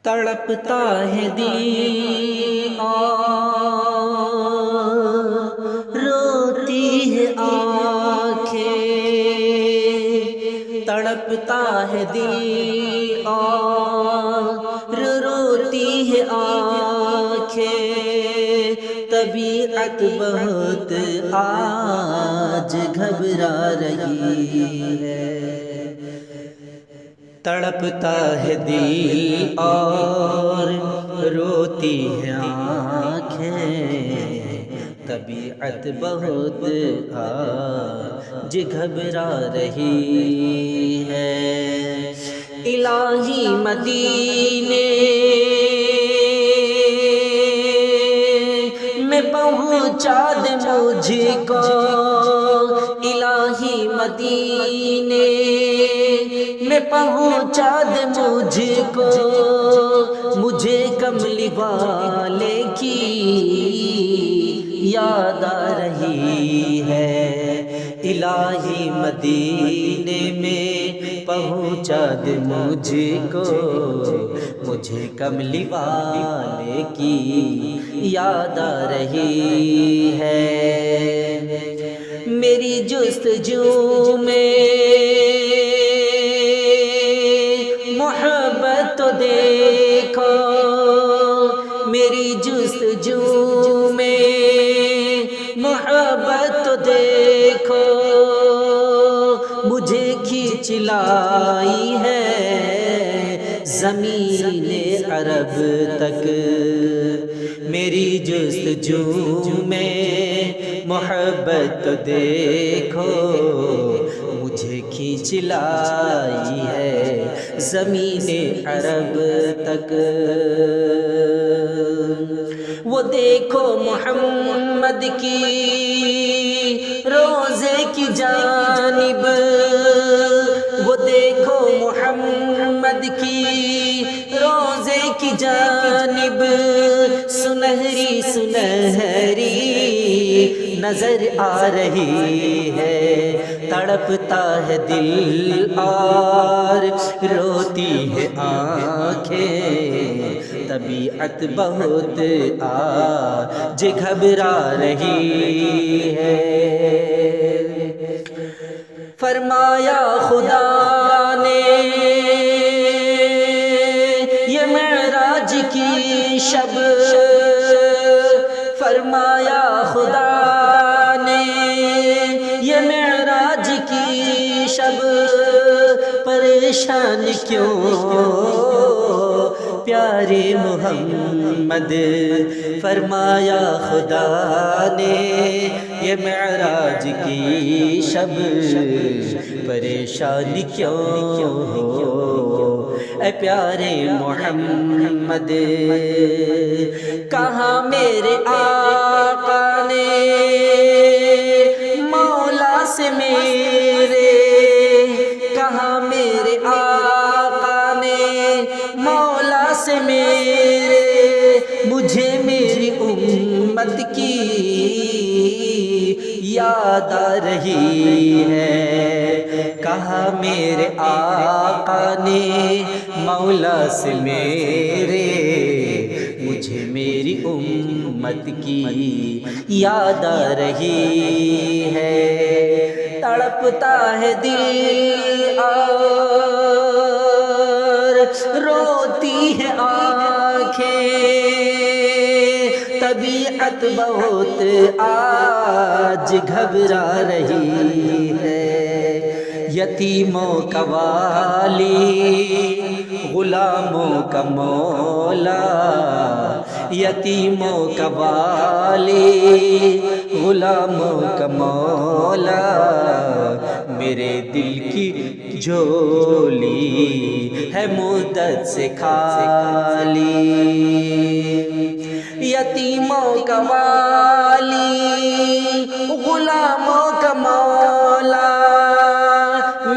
تڑپتا ہے دل اور روتی ہے آنکھیں، تڑپتا ہے دل اور روتی ہے آنکھیں، طبیعت بہت آج گھبرا رہی ہے۔ تڑپتا ہے دل اور روتی ہے آنکھیں، طبیعت بہت آج گھبرا رہی ہے۔ الہی مدینے میں پہنچا دے مجھ کو، الہی مدینے میں پہنچا دے مجھ کو، مجھے کملی والے کی یاد آ رہی ہے۔ الہی مدینے میں پہنچا دے مجھ کو، مجھے کملی والے کی یاد آ رہی ہے۔ میری جستجو میں محبت تو دیکھو، میری جستجو میں محبت تو دیکھو، مجھے کھینچ لائی ہے زمین عرب تک۔ میری جستجو میں محبت تو دیکھو، مجھے کھینچ لائی ہے زمین عرب تک۔ وہ دیکھو محمد کی روضے کی جانب، وہ دیکھو محمد کی روضے کی جانب، سنہری سنہری نظر آ رہی ہے۔ تڑپتا ہے دل اور روتی ہے آنکھیں، طبیعت بہت آج گھبرا رہی ہے۔ فرمایا خدا نے یہ معراج کی شب، فرمایا خدا نے یہ معراج کی شب، پریشان کیوں پیارے محمد، فرمایا خدا نے یہ معراج کی شب، پریشان کیوں ہو اے پیارے محمد۔ کہاں میرے آقا نے مولا سے میرے، کہاں میرے آقا نے مولا سے میرے، مجھے میری امت کی یاد آ رہی ہے۔ کہا میرے آقا نے مولا سے میرے، مجھے میری امت کی یاد آ رہی ہے۔ تڑپتا ہے دل اور روتی ہے آنکھیں، طبیعت بہت آج گھبرا رہی ہے۔ یتیموں کا والی غلاموں کا مولا، یتیموں کا والی غلاموں کا مولا، میرے دل کی جھولی ہے مدت سے خالی۔ یتیموں کا والی غلاموں کا مولا،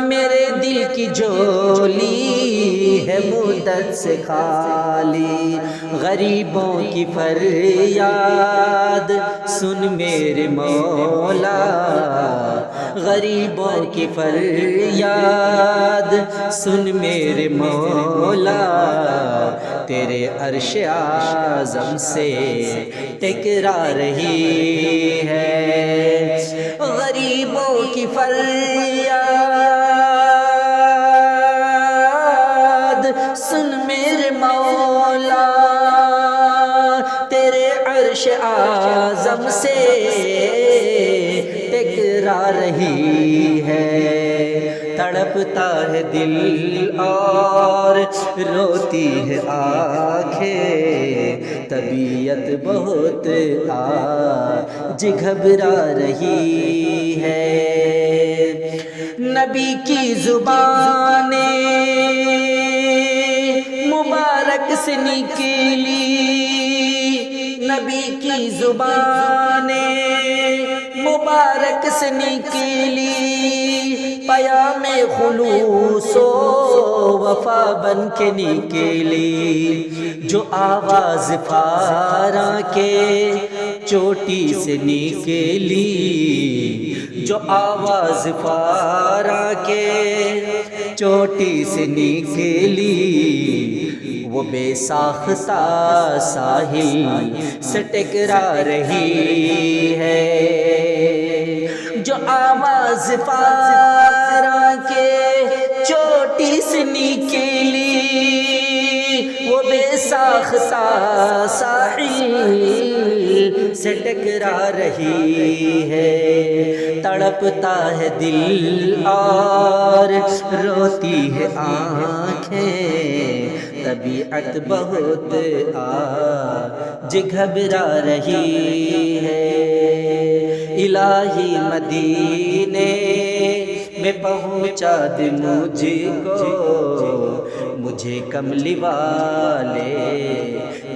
میرے دل کی جھولی ہے مدت سے خالی۔ غریبوں کی فریاد سن میرے مولا، غریبوں کی فریاد سن میرے مولا، تیرے عرش اعظم سے ٹکرا رہی ہے، غریبوں کی فریاد سن میرے مولا، تیرے عرش اعظم سے ٹکرا رہی ہے، تڑپتا ہے دل اور روتی ہے آنکھیں، طبیعت بہت آج گھبرا رہی ہے، نبی کی زبان مبارک سے نکلی، نبی کی زبان مبارک سے نکلی، پیام خلوص و وفا بن کے نکلی، جو آواز پھاراں کے چوٹی سے نکلی، جو آواز پھاراں کے چوٹی سے نکلی، وہ بے ساختہ ساحل سے ٹکرا رہی ہے، جو آواز پھاراں کے چوٹی سے نکلی، وہ بے ساختہ ساحل سے ٹکرا رہی ہے، تڑپتا ہے دل اور روتی ہے آنکھیں، طبیعت بہت آج گھبرا رہی ہے، الہی مدینے میں پہنچا دے مجھ کو، مجھے کملی والے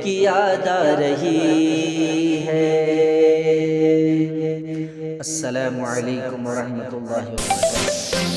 کی یاد آ رہی ہے۔ السلام علیکم ورحمۃ اللہ وبرکاتہ۔